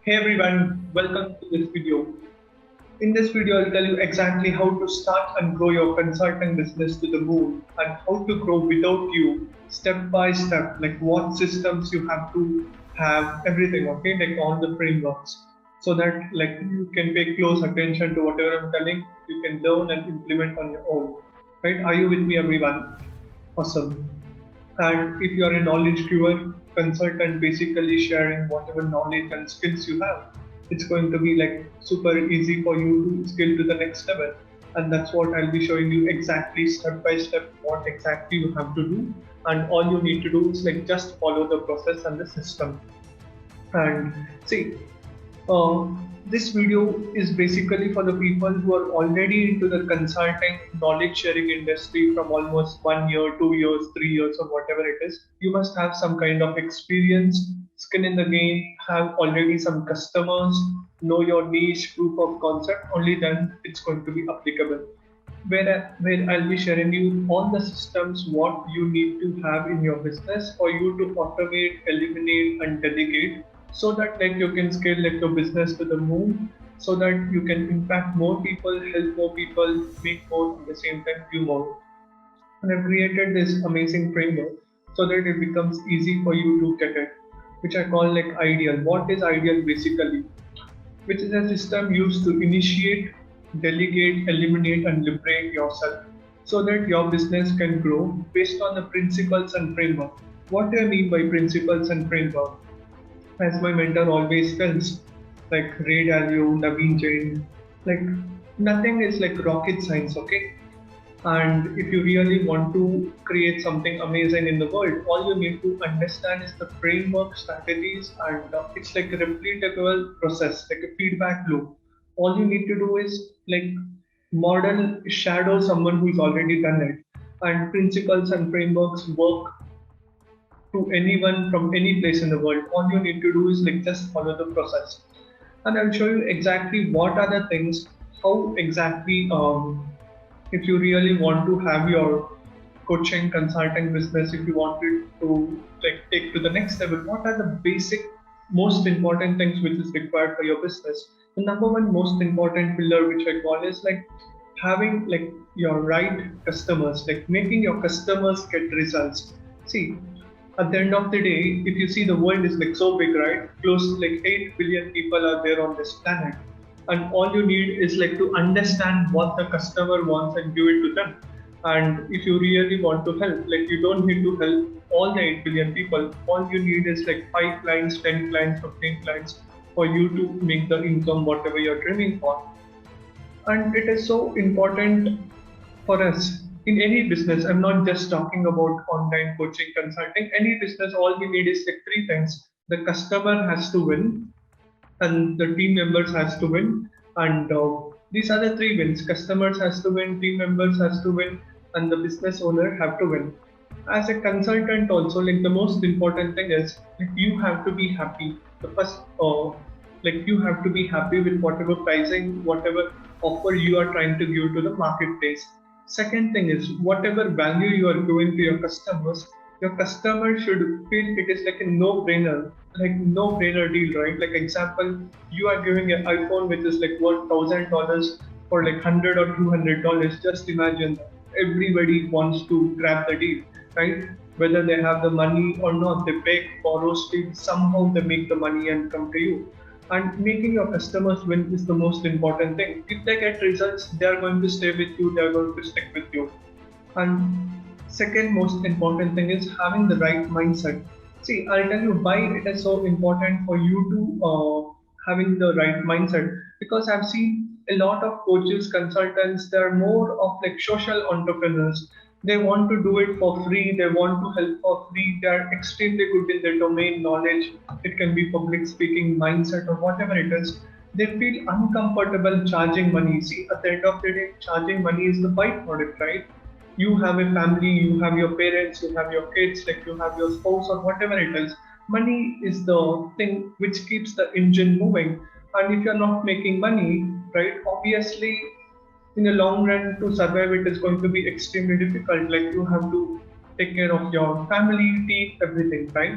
Hey everyone, welcome to this video. In this video, I'll tell you exactly how to start and grow your consulting business to the moon and how to grow without you step by step, like what systems you have to have, everything, okay, like all the frameworks, so that like you can pay close attention to whatever I'm telling, you can learn and implement on your own. Right? Are you with me, everyone? Awesome. And if you are a knowledge giver consultant, basically sharing whatever knowledge and skills you have, it's going to be like super easy for you to scale to the next level. And that's what I'll be showing you exactly step by step what exactly you have to do. And all you need to do is like just follow the process and the system. And see, uh, this video is basically for the people who are already into the consulting knowledge sharing industry from almost 1 year, 2 years, 3 years, or whatever it is. You must have some kind of experience, skin in the game, have already some customers, know your niche, proof of concept. Only then it's going to be applicable. Where I'll be sharing you all the systems what you need to have in your business for you to automate, eliminate, and delegate, so that like you can scale like your business to the moon, so that you can impact more people, help more people, make more at the same time, do more. And I've created this amazing framework so that it becomes easy for you to get it, which I call like ideal. What is ideal basically? Which is a system used to initiate, delegate, eliminate, and liberate yourself so that your business can grow based on the principles and framework. What do I mean by principles and framework? As my mentor always tells, like Ray Dalio, Naveen Jain, like nothing is like rocket science, okay? And if you really want to create something amazing in the world, all you need to understand is the framework, strategies, and it's like a replicable process, like a feedback loop. All you need to do is like model, shadow someone who's already done it, and principles and frameworks work to anyone from any place in the world. All you need to do is like just follow the process, and I'll show you exactly what are the things, how exactly if you really want to have your coaching consulting business, if you wanted to like take to the next level, what are the basic most important things which is required for your business. The number one most important pillar which I call is like having like your right customers, like making your customers get results. See, at the end of the day, if you see the world is like so big, right? Close to like 8 billion people are there on this planet. And all you need is like to understand what the customer wants and give it to them. And if you really want to help, like you don't need to help all the 8 billion people. All you need is like 5 clients, 10 clients, 15 clients for you to make the income, whatever you're dreaming for. And it is so important for us in any business. I'm not just talking about online coaching consulting. Any business, all we need is like three things: the customer has to win, and the team members has to win, and these are the three wins: customers has to win, team members has to win, and the business owner have to win. As a consultant also, like the most important thing is like you have to be happy. The first like you have to be happy with whatever pricing, whatever offer you are trying to give to the marketplace. Second thing is whatever value you are giving to your customers, your customer should feel it is like a no-brainer, like no-brainer deal, right? Like example, you are giving an iPhone which is like worth $1,000 for like $100 or $200. Just imagine that. Everybody wants to grab the deal, right? Whether they have the money or not, they beg, borrow, steal, somehow they make the money and come to you. And making your customers win is the most important thing. If they get results, they are going to stay with you, they are going to stick with you. And second most important thing is having the right mindset. See, I'll tell you why it is so important for you to having the right mindset. Because I've seen a lot of coaches, consultants, they're more of like social entrepreneurs. They want to do it for free. They want to help for free. They are extremely good in their domain knowledge. It can be public speaking, mindset, or whatever it is. They feel uncomfortable charging money. See, at the end of the day, charging money is the byproduct, right? You have a family, you have your parents, you have your kids, like you have your spouse or whatever it is. Money is the thing which keeps the engine moving. And if you're not making money, right, obviously in the long run to survive it is going to be extremely difficult. Like you have to take care of your family, team, everything, right?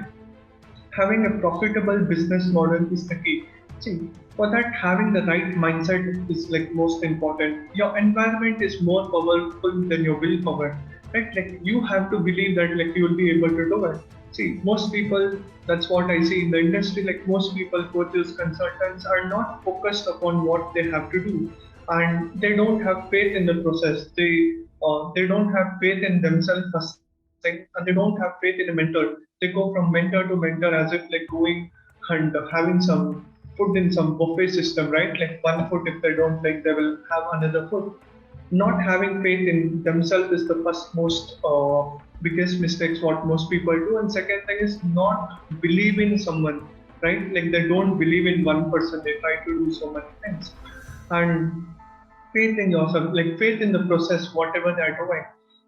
Having a profitable business model is the key. See, for that, having the right mindset is like most important. Your environment is more powerful than your willpower, right? Like you have to believe that like you will be able to do it. See, most people, that's what I see in the industry. Like most people, coaches, consultants are not focused upon what they have to do, and they don't have faith in the process. They don't have faith in themselves first thing, and they don't have faith in a mentor. They go from mentor to mentor as if like going and having some food in some buffet system, right? Like one food, if they don't like, they will have another food. Not having faith in themselves is the first most biggest mistakes what most people do. And second thing is not believing someone, right? Like they don't believe in one person. They try to do so many things. And faith in yourself, like faith in the process, whatever they're doing.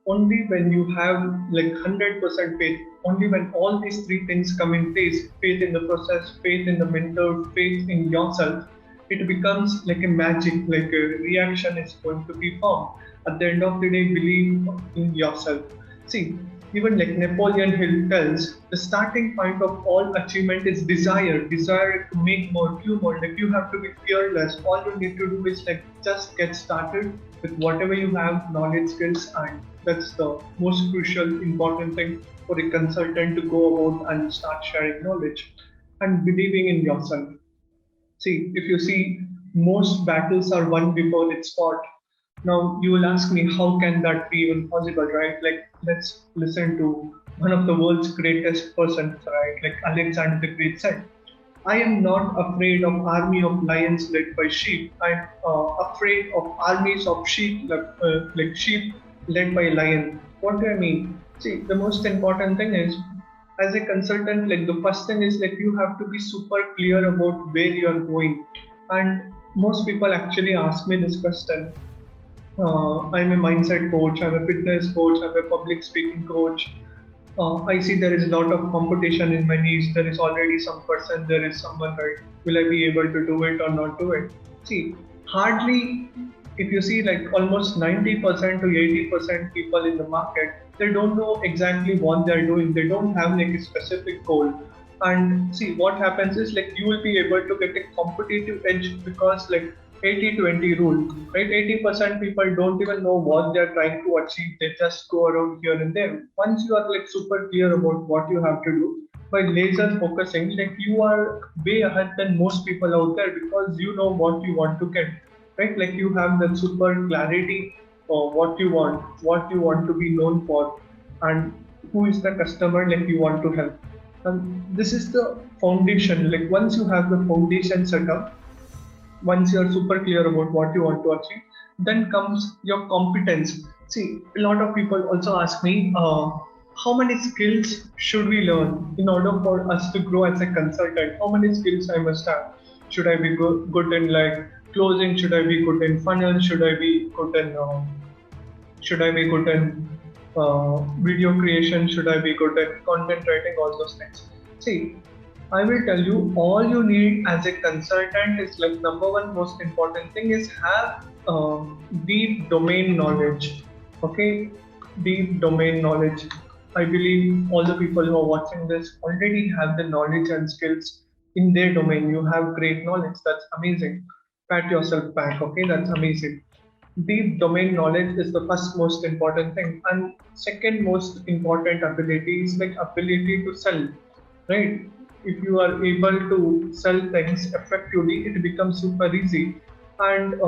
Only when you have like 100% faith, only when all these three things come in place, faith in the process, faith in the mentor, faith in yourself, it becomes like a magic, like a reaction is going to be formed. At the end of the day, believe in yourself. See, even like Napoleon Hill tells, the starting point of all achievement is desire. Desire to make more, do more. Like you have to be fearless. All you need to do is like just get started with whatever you have, knowledge, skills, and that's the most crucial, important thing for a consultant to go about and start sharing knowledge and believing in yourself. See, if you see, most battles are won before it's fought. Now, you will ask me, how can that be even possible, right? Like, let's listen to one of the world's greatest persons, right? Like Alexander the Great said, I am not afraid of army of lions led by sheep. I'm afraid of armies of sheep, like sheep led by lion. What do I mean? See, the most important thing is, as a consultant, like the first thing is like you have to be super clear about where you are going. And most people actually ask me this question. I'm a mindset coach, I'm a fitness coach, I'm a public speaking coach. I see there is a lot of competition in my niche. There is already some person, there is someone, right? Will I be able to do it or not do it? See, hardly, if you see like almost 90% to 80% people in the market, they don't know exactly what they're doing. They don't have like a specific goal. And see, what happens is like you will be able to get a competitive edge because like 80-20 rule, right? 80% people don't even know what they're trying to achieve. They just go around here and there. Once you are like super clear about what you have to do, by laser focusing, like you are way ahead than most people out there because you know what you want to get, right? Like you have that super clarity of what you want to be known for, and who is the customer like you want to help. And this is the foundation. Like once you have the foundation set up, once you're super clear about what you want to achieve, then comes your competence. See, a lot of people also ask me, how many skills should we learn in order for us to grow as a consultant? How many skills I must have? Should I be good in like closing? Should I be good in funnel? Should I be good in video creation? Should I be good at content writing? All those things. See, I will tell you, all you need as a consultant is like number one most important thing is have deep domain knowledge. Okay, deep domain knowledge. I believe all the people who are watching this already have the knowledge and skills in their domain. You have great knowledge. That's amazing. Pat yourself back. Okay, that's amazing. Deep domain knowledge is the first most important thing, and second most important ability is like ability to sell, right? If you are able to sell things effectively, it becomes super easy. And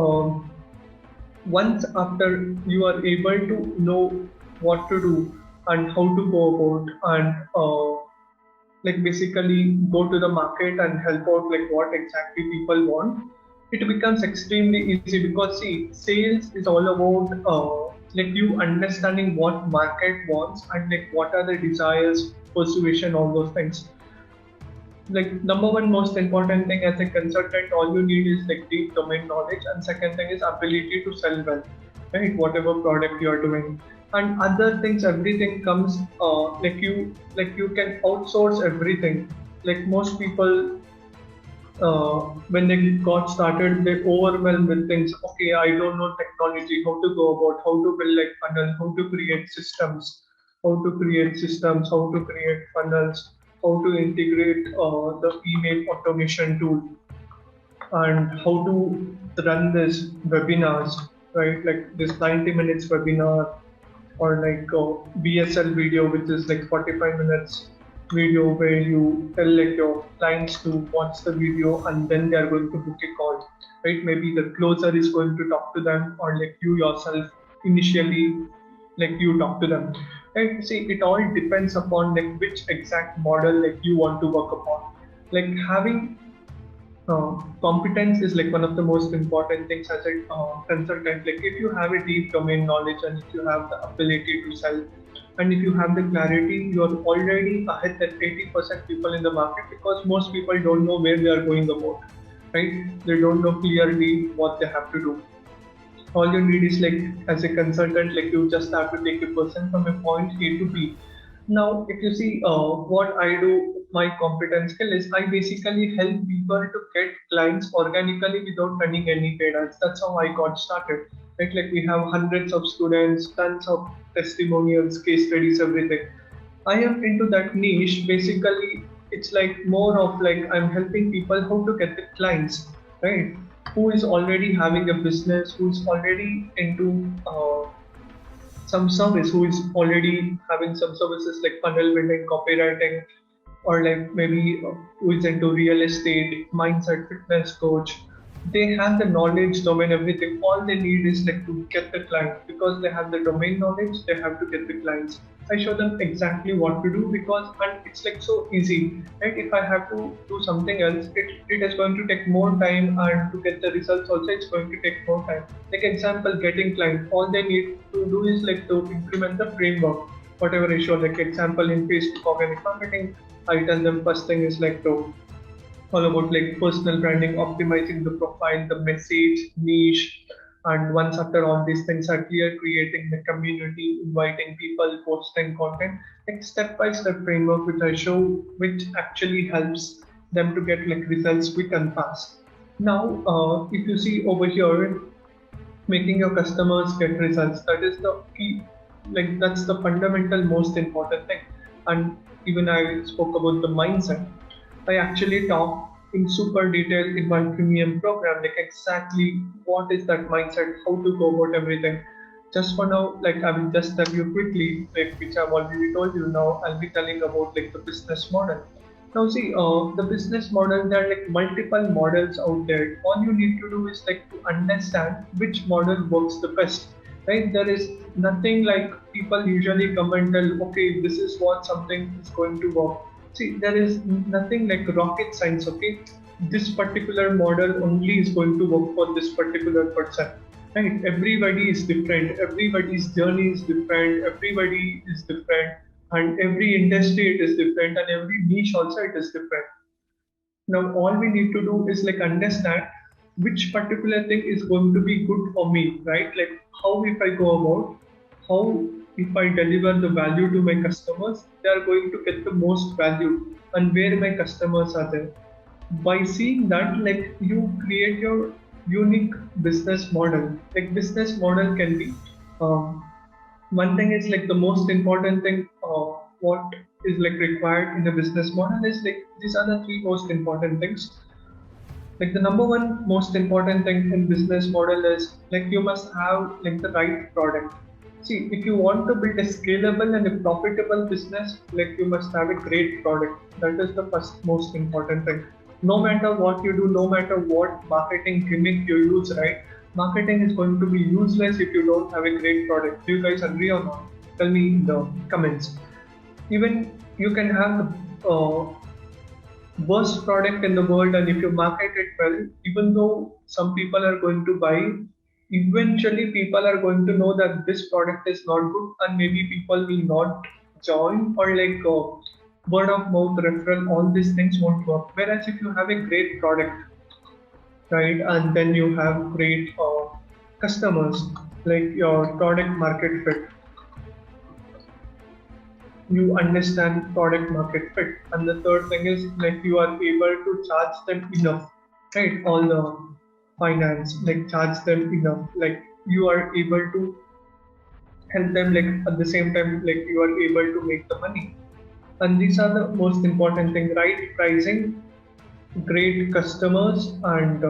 once after you are able to know what to do and how to go about and like basically go to the market and help out like what exactly people want, it becomes extremely easy because see, sales is all about like you understanding what market wants and like what are the desires, persuasion, all those things. Like number one most important thing as a consultant, all you need is like deep domain knowledge, and second thing is ability to sell well, right? Whatever product you are doing, and other things, everything comes like you can outsource everything. Like most people when they got started, they overwhelmed with things. Okay, I don't know technology, how to go about, how to build like funnel, how to create funnels, how to integrate the email automation tool. and how to run this webinars, right? Like this 90 minutes webinar, or like a BSL video, which is like 45 minutes video where you tell like your clients to watch the video and then they are going to book a call, right? Maybe the closer is going to talk to them, or like you yourself initially, like you talk to them. And see, it all depends upon like which exact model like you want to work upon. Like having competence is like one of the most important things as a consultant. Like if you have a deep domain knowledge and if you have the ability to sell and if you have the clarity, you're already ahead than 80% people in the market, because most people don't know where they are going about, right? They don't know clearly what they have to do. All you need is like as a consultant, like you just have to take a person from a point A to B. Now, if you see what I do, my competence skill is I basically help people to get clients organically without running any paid ads. That's how I got started, right? Like we have hundreds of students, tons of testimonials, case studies, everything. I am into that niche. Basically, it's like more of like I'm helping people how to get the clients, right? Who is already having a business, who's already into some service, who is already having some services like funnel building, copywriting, or like maybe who is into real estate, mindset, fitness coach. They have the knowledge, domain, everything. All they need is like to get the client, because they have the domain knowledge. They have to get the clients. I show them exactly what to do, because and it's like so easy, right? If I have to do something else, it is going to take more time, and to get the results also it's going to take more time. Like example, getting client, all they need to do is like to implement the framework, whatever I show. Like example in Facebook organic marketing, I tell them first thing is like to all about like personal branding, optimizing the profile, the message, niche. And once after all these things are clear, creating the community, inviting people, posting content, like step by step framework which I show, which actually helps them to get like results quick and fast. Now, if you see over here, making your customers get results, that is the key. Like that's the fundamental most important thing. And even I spoke about the mindset. I actually talk in super detail in my premium program, like exactly what is that mindset, how to go about everything. Just for now, like I will just tell you quickly, like which I've already told you. Now I'll be telling about like the business model. Now see, the business model, there are like multiple models out there. All you need to do is like to understand which model works the best, right? There is nothing like people usually come and tell, okay, this is what something is going to work. See, there is nothing like rocket science, okay? This particular model only is going to work for this particular person, right? Everybody is different, everybody's journey is different, everybody is different, and every industry it is different, and every niche also it is different. Now, all we need to do is like understand which particular thing is going to be good for me, right? Like how if I go about, how if I deliver the value to my customers, they are going to get the most value, and where my customers are there. By seeing that, like you create your unique business model. Like business model can be um, one thing is like the most important thing what is like required in the business model is like these are the three most important things. Like the number one most important thing in business model is like you must have like the right product. See, if you want to build a scalable and a profitable business, like you must have a great product. That is the first most important thing. No matter what you do, no matter what marketing gimmick you use, right? Marketing is going to be useless if you don't have a great product. Do you guys agree or not? Tell me in the comments. Even you can have the worst product in the world, and if you market it well, even though some people are going to buy, eventually people are going to know that this product is not good, and maybe people will not join, or like word of mouth referral, all these things won't work. Whereas if you have a great product, right, and then you have great customers, like your product market fit, you understand product market fit, and the third thing is like you are able to charge them enough, right? All the finance, like charge them enough, like you are able to help them, like at the same time like you are able to make the money. And these are the most important thing, right pricing, great customers, and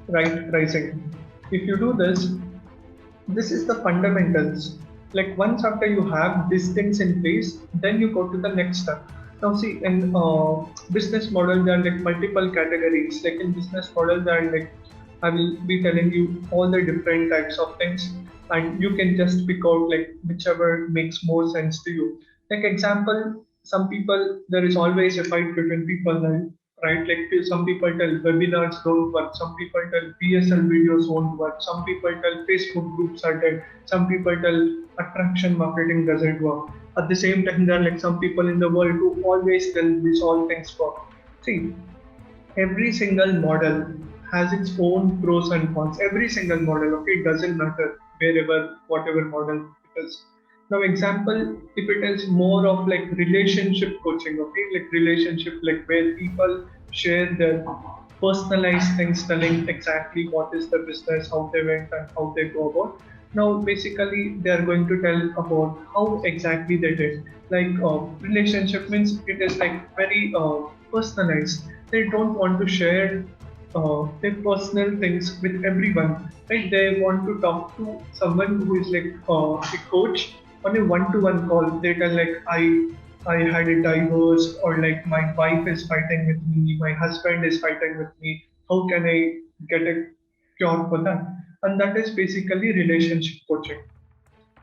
right pricing. If you do this is the fundamentals. Like once after you have these things in place, then you go to the next step. Now see, in business model there are like multiple categories. Like in business model there are like, I will be telling you all the different types of things, and you can just pick out like whichever makes more sense to you. Like example, some people, there is always a fight between people, right? Like some people tell webinars don't work, some people tell PSL videos won't work, some people tell Facebook groups are dead, some people tell attraction marketing doesn't work. At the same time, there are like some people in the world who always tell these all things work. See, every single model has its own pros and cons. Every single model, okay, it doesn't matter wherever, whatever model it is. Now, example, if it is more of like relationship coaching, okay, like relationship, like where people share their personalized things, telling exactly what is the business, how they went, and how they go about. Now, basically, they are going to tell about how exactly they did. Like relationship means it is like very personalized. They don't want to share their personal things with everyone. Right? They want to talk to someone who is like a coach on a one-to-one call. They tell like I had a divorce, or like my wife is fighting with me, my husband is fighting with me. How can I get a cure for that? And that is basically relationship coaching.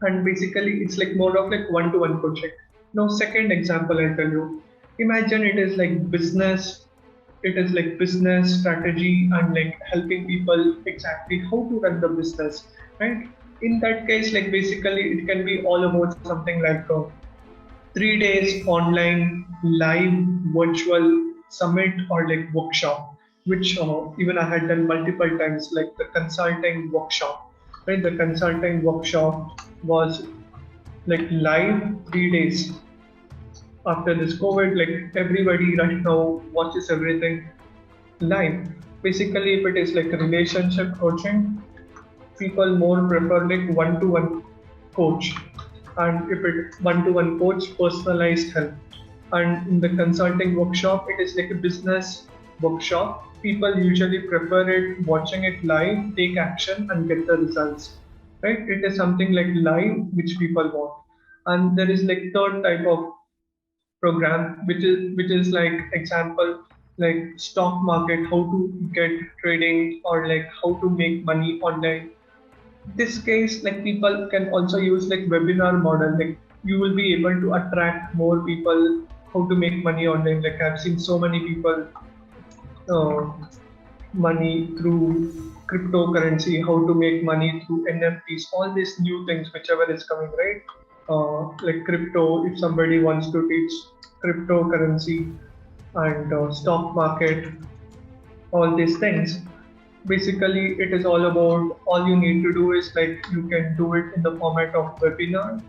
And basically it's like more of like one-to-one coaching. Now second example I'll tell you, imagine it is like business, it is like business strategy and like helping people exactly how to run the business, right? In that case, like basically it can be all about something like 3 days online live virtual summit or like workshop, which even I had done multiple times, like the consulting workshop. Right, the consulting workshop was like live 3 days after this COVID. Like everybody right now watches everything live. Basically, if it is like relationship coaching, people more prefer like one-to-one coach, and if it one-to-one coach, personalized help. And in the consulting workshop, it is like a business workshop. People usually prefer it watching it live, take action and get the results, right? It is something like live which people want. And there is like third type of program which is like example, like stock market, how to get trading, or like how to make money online. This case, like people can also use like webinar model. Like you will be able to attract more people, how to make money online. Like I've seen so many people uh, money through cryptocurrency, how to make money through NFTs, all these new things, whichever is coming, right? Like crypto, if somebody wants to teach cryptocurrency and stock market, all these things. Basically, it is all about, all you need to do is like you can do it in the format of webinar,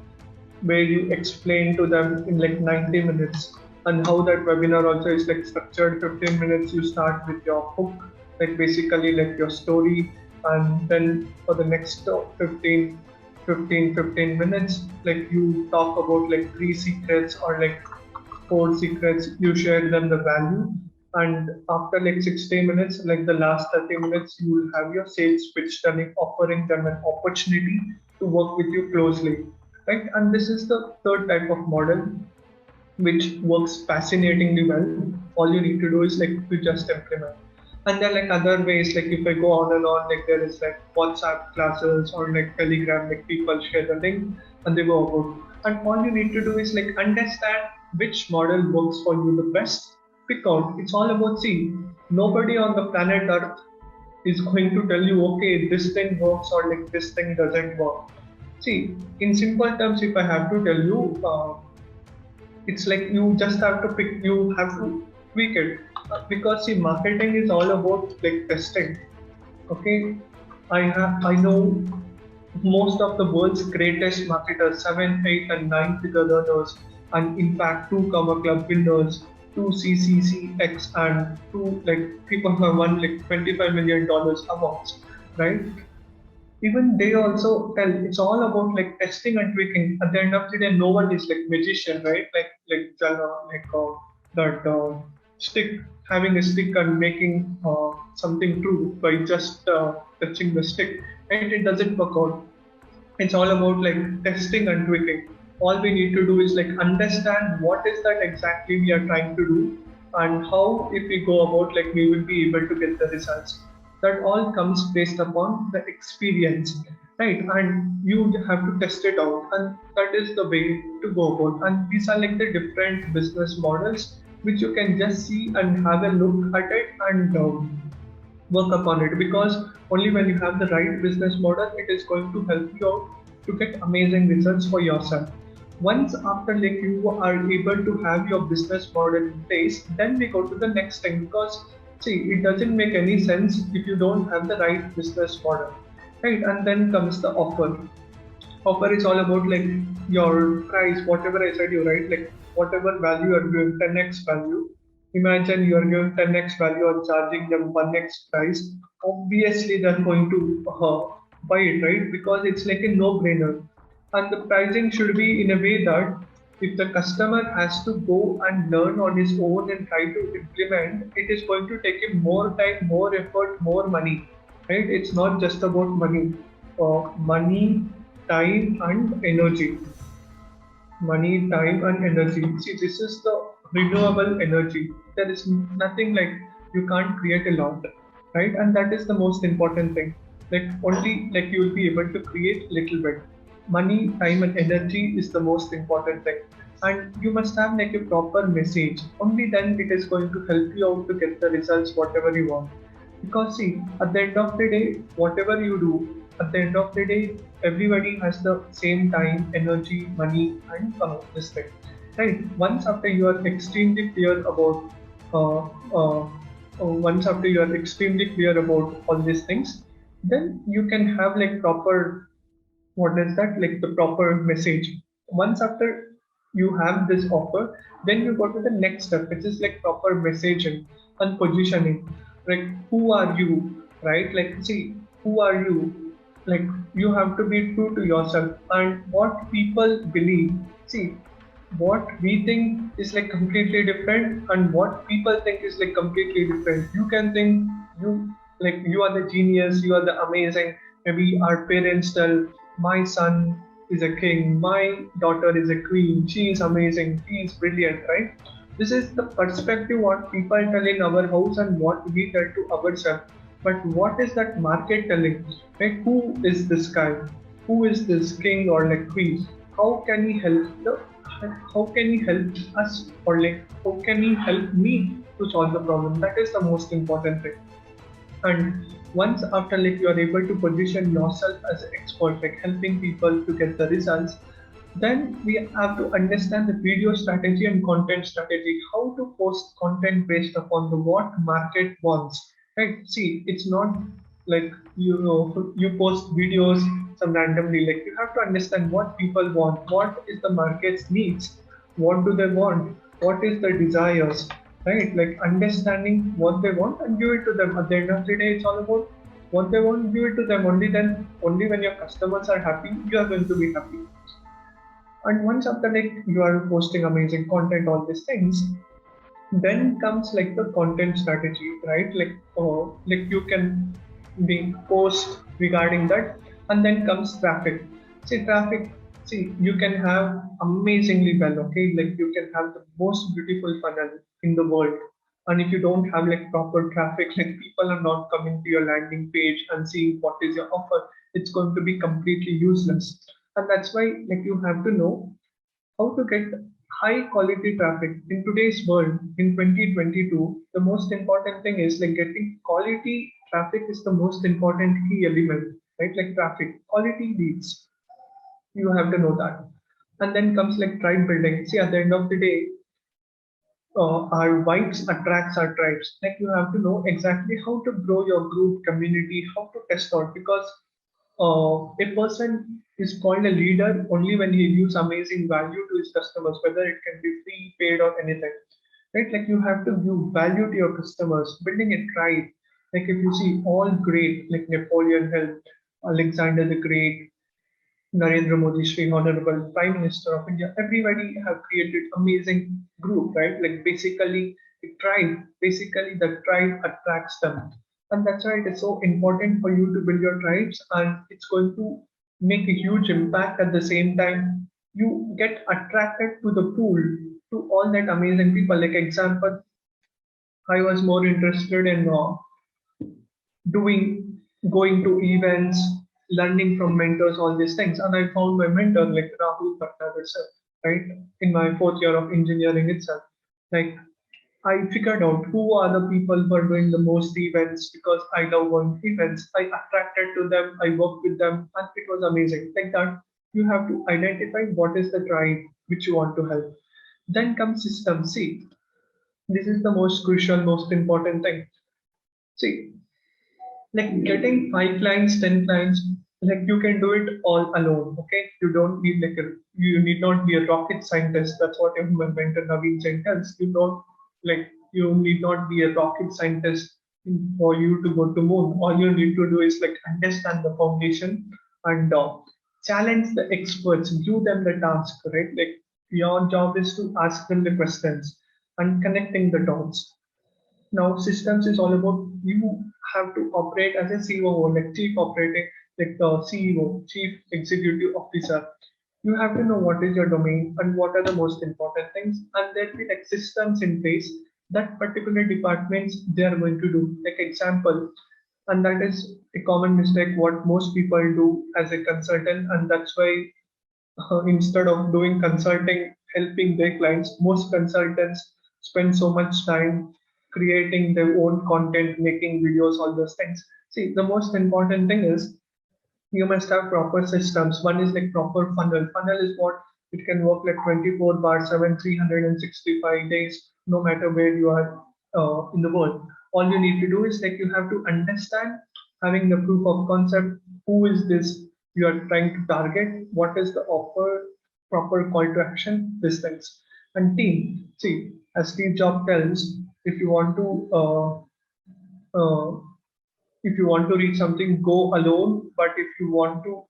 where you explain to them in like 90 minutes. And how that webinar also is like structured, 15 minutes you start with your hook, like basically like your story, and then for the next 15 minutes, like you talk about like 3 secrets or like 4 secrets, you share them the value. And after like 60 minutes, like the last 30 minutes, you will have your sales pitch done, offering them an opportunity to work with you closely, right? And this is the third type of model, which works fascinatingly well. All you need to do is like to just implement. And there are like other ways, like if I go on and on, like there is like WhatsApp classes or like Telegram, like people share the link and they go about. And all you need to do is like understand which model works for you the best. Pick out. It's all about, see, nobody on the planet Earth is going to tell you, okay, this thing works or like this thing doesn't work. See, in simple terms, if I have to tell you, it's like you just have to pick, you have to tweak it. Because see, marketing is all about like testing. Okay, I know most of the world's greatest marketers, 7, 8, and 9 figure earners, and in fact 2 cover club winners, 2 CCCX, and 2 like people who have won like $25 million awards, right? Even they also tell it's all about like testing and tweaking. At the end of the day, no one is like magician, right? Like that. stick, having a stick and making something true by just touching the stick, and it doesn't work out. It's all about like testing and tweaking. All we need to do is like understand what is that exactly we are trying to do, and how if we go about, like we will be able to get the results. That all comes based upon the experience, right? And you have to test it out, and that is the way to go about. And these are like the different business models which you can just see and have a look at it, and work upon it, because only when you have the right business model, it is going to help you out to get amazing results for yourself. Once after like you are able to have your business model in place, then we go to the next thing, because see, it doesn't make any sense if you don't have the right business model, right? And then comes the offer. Is all about like your price, whatever I said, you right, like whatever value you're giving 10x value. Imagine you're giving 10x value and charging them 1x price. Obviously they're going to buy it, right? Because it's like a no-brainer. And the pricing should be in a way that if the customer has to go and learn on his own and try to implement, it is going to take him more time, more effort, more money, right? It's not just about money, time, and energy. Money, time, and energy. See, this is the renewable energy. There is nothing like you can't create a lot, right? And that is the most important thing. Like only like you will be able to create little bit. Money, time, and energy is the most important thing. And you must have like a proper message. Only then it is going to help you out to get the results whatever you want. Because see, at the end of the day, whatever you do, at the end of the day, everybody has the same time, energy, money, and this thing, right? Once after you are extremely clear about, uh, uh, once after you are extremely clear about all these things, then you can have like proper, what is that, like the proper message. Once after you have this offer, then you go to the next step, which is like proper messaging and positioning. Like who are you, right? Like see, who are you, like you have to be true to yourself and what people believe. See, what we think is like completely different, and what people think is like completely different. You can think you, like you are the genius, you are the amazing. Maybe our parents tell, my son is a king, my daughter is a queen, she is amazing, she is brilliant, right? This is the perspective what people tell in our house and what we tell to ourselves. But what is that market telling? Like who is this guy? Who is this king or like queen? How can he help the, how can he help us, or like how can he help me to solve the problem? That is the most important thing. And once after like you are able to position yourself as an expert, like helping people to get the results, then we have to understand the video strategy and content strategy, how to post content based upon the what market wants, right? See, it's not like you know you post videos some randomly. Like you have to understand what people want, what is the market's needs, what do they want, what is their desires, right? Like understanding what they want and give it to them. At the end of the day, it's all about what they want, give it to them. Only then, only when your customers are happy, you are going to be happy. And once after like you are posting amazing content, all these things, then comes like the content strategy, right? Like you can be post regarding that, and then comes traffic. See, traffic. See, you can have amazingly well, okay? Like you can have the most beautiful funnel in the world, and if you don't have like proper traffic, like people are not coming to your landing page and seeing what is your offer, it's going to be completely useless. And that's why like you have to know how to get high quality traffic in today's world in 2022. The most important thing is like getting quality traffic is the most important key element, right? Like traffic, quality leads. You have to know that. And then comes like tribe building. See, at the end of the day, our vibes attracts our tribes. Like you have to know exactly how to grow your group community, how to test out, because a person is called a leader only when he gives amazing value to his customers, whether it can be free, paid, or anything. Right? Like you have to give value to your customers, building a tribe. Like if you see all great, like Napoleon Hill, Alexander the Great, Narendra Modi, Sri Honorable Prime Minister of India, everybody have created amazing group, right? Like basically Tribe. Basically, the tribe attracts them. And that's why it is so important for you to build your tribes, and it's going to make a huge impact. At the same time, you get attracted to the pool, to all that amazing people. Like example, I was more interested in doing going to events, learning from mentors, all these things. And I found my mentor like Rahul Bhattacharya itself, right? In my fourth year of engineering itself. Like I figured out who are the people who are doing the most events because I love going to events. I attracted to them, I worked with them, and it was amazing. Like that, you have to identify what is the tribe which you want to help. Then comes system. See, this is the most crucial, most important thing. See, like getting 5 clients, 10 clients, like you can do it all alone. Okay, you don't need like a, you need not be a rocket scientist. That's what my mentor Naveen Jain tells you. Don't like you need not be a rocket scientist for you to go to moon. All you need to do is like understand the foundation and challenge the experts, give them the task, right? Like your job is to ask them the questions and connecting the dots. Now, systems is all about you have to operate as a COO, like chief operating, like the CEO, chief executive officer. You have to know what is your domain and what are the most important things, and there will be like systems in place that particular departments they are going to do. Like example, and that is a common mistake what most people do as a consultant, and that's why instead of doing consulting, helping their clients, most consultants spend so much time creating their own content, making videos, all those things. See, the most important thing is you must have proper systems. One is like proper funnel. Funnel is what it can work like 24 bar 7, 365 days, no matter where you are in the world. All you need to do is like you have to understand having the proof of concept. Who is this you are trying to target? What is the offer? Proper call to action. These things and team. See, as Steve Jobs tells, if you want to if you want to reach something, go alone. But if you want to,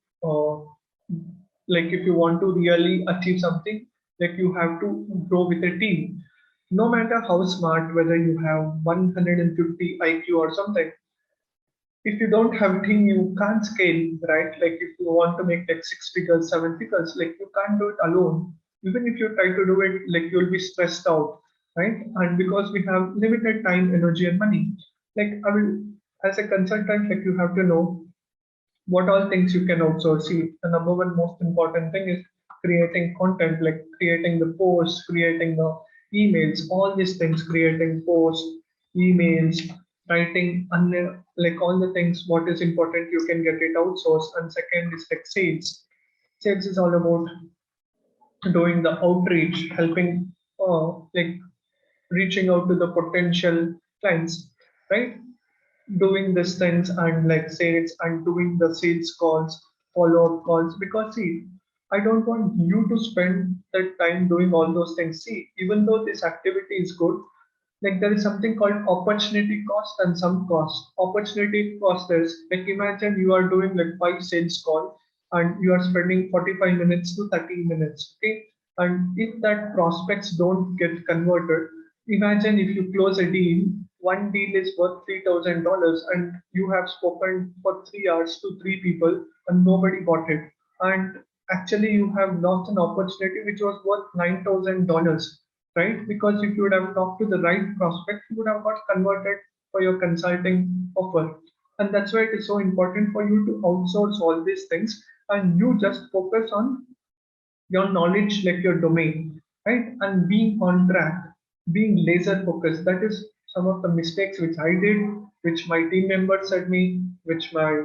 like, if you want to really achieve something, like, you have to grow with a team. No matter how smart, whether you have 150 IQ or something, if you don't have a team, you can't scale, right? Like, if you want to make like 6 figures, 7 figures, like, you can't do it alone. Even if you try to do it, like, you'll be stressed out, right? And because we have limited time, energy, and money, like, I will, as a consultant, like, you have to know what all things you can outsource. See, the number one most important thing is creating content, like creating the posts, creating the emails, all these things, creating posts, emails, writing, like all the things, what is important, you can get it outsourced. And second is like sales. Sales is all about doing the outreach, helping, like reaching out to the potential clients, right? Doing these things and like sales and doing the sales calls, follow-up calls. Because see, I don't want you to spend that time doing all those things. See, even though this activity is good, like there is something called opportunity cost and some cost. Opportunity cost is like imagine you are doing like 5 sales call and you are spending 45 minutes to 30 minutes. Okay. And if that prospects don't get converted, imagine if you close a deal, one deal is worth $3,000 and you have spoken for 3 hours to 3 people and nobody bought it. And actually you have lost an opportunity which was worth $9,000, right? Because if you would have talked to the right prospect, you would have got converted for your consulting offer. And that's why it is so important for you to outsource all these things and you just focus on your knowledge, like your domain, right? And being on track, being laser focused. That is some of the mistakes which I did, which my team members said me, which my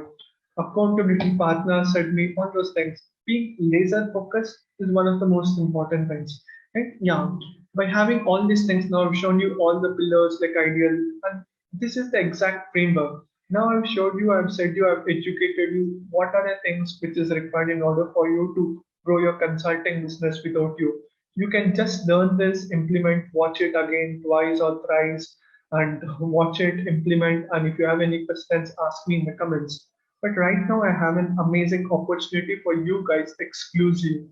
accountability partner said me, all those things. Being laser focused is one of the most important things, right? Yeah. By having all these things, now I've shown you all the pillars, like ideal, and this is the exact framework. Now I've showed you, I've said you, I've educated you. What are the things which is required in order for you to grow your consulting business without you? You can just learn this, implement, watch it again, twice or thrice, and watch it, implement. And if you have any questions, ask me in the comments. But right now, I have an amazing opportunity for you guys exclusive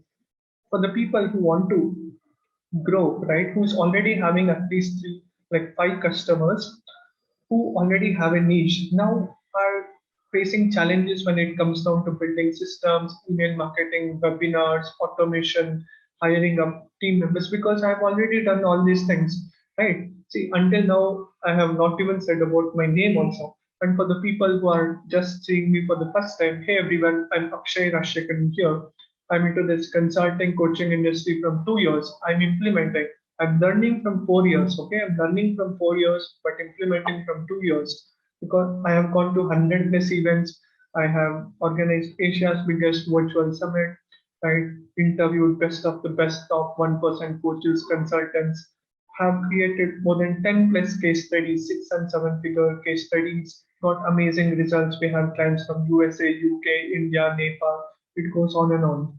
for the people who want to grow, right? Who's already having at least three. like 5 customers who already have a niche now are facing challenges when it comes down to building systems, email marketing, webinars, automation, hiring up team members because I've already done all these things, right? See, until now, I have not even said about my name also. And for the people who are just seeing me for the first time, hey everyone, I'm Akshay Rajsheakaran here. I'm into this consulting coaching industry from 2 years. I'm implementing. I'm learning from 4 years. Okay, I'm learning from 4 years, but implementing from 2 years because I have gone to 100 plus events. I have organized Asia's biggest virtual summit. Right, interviewed best of the best top 1% coaches, consultants. Have created more than 10 plus case studies, 6 and 7 figure case studies. Got amazing results. We have clients from USA, UK, India, Nepal. It goes on and on,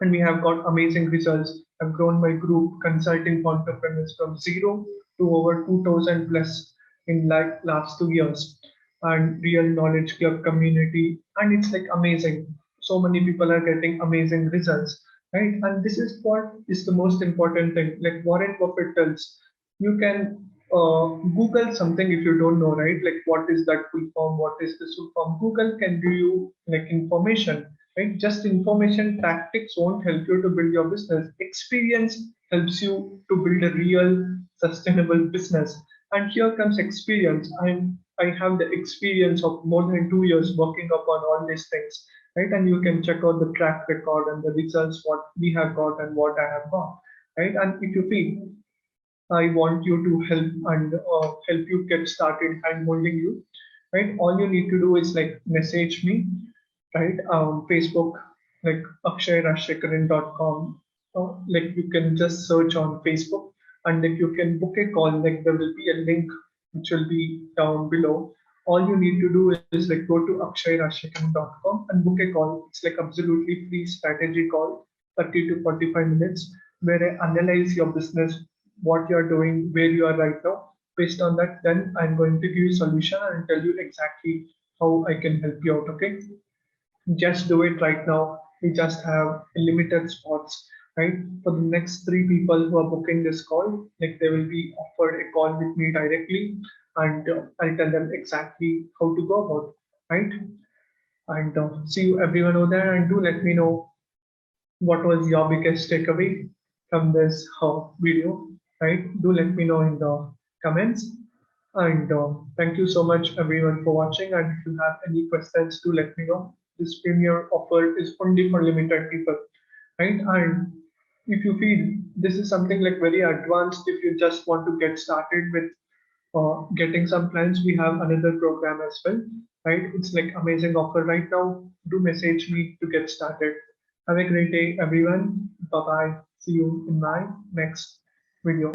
and we have got amazing results. I've grown my group consulting entrepreneurs from zero to over 2000 plus in like last 2 years, and real knowledge club community, and it's like amazing. So many people are getting amazing results, right? And this is what is the most important thing. Like Warren Buffett tells, you can Google something if you don't know, right? Like what is that full form? What is this full form? Google can give you like information, right? Just information, tactics won't help you to build your business. Experience helps you to build a real sustainable business. And here comes experience. I have the experience of more than 2 years working upon all these things, right? And you can check out the track record and the results what we have got and what I have got, right? And if you feel I want you to help and help you get started hand molding you, right? All you need to do is like message me, right? Facebook, like akshayrajshekaran.com. Like you can just search on Facebook, and if you can book a call, like there will be a link which will be down below. All you need to do is like go to akshayrajshekaran.com and book a call. It's like absolutely free strategy call, 30 to 45 minutes, where I analyze your business, what you're doing, where you are right now. Based on that, then I'm going to give you a solution and tell you exactly how I can help you out. Okay, just do it right now. We just have limited spots, right? For the next 3 people who are booking this call, like they will be offered a call with me directly, and I'll tell them exactly how to go about, right? And see you everyone over there, and do let me know what was your biggest takeaway from this video, right? Do let me know in the comments. And thank you so much, everyone, for watching. And if you have any questions, do let me know. This premiere offer is only for limited people, right? And if you feel this is something like very advanced, if you just want to get started with getting some clients, we have another program as well, right? It's like amazing offer right now. Do message me to get started. Have a great day, everyone. Bye bye. See you in my next video.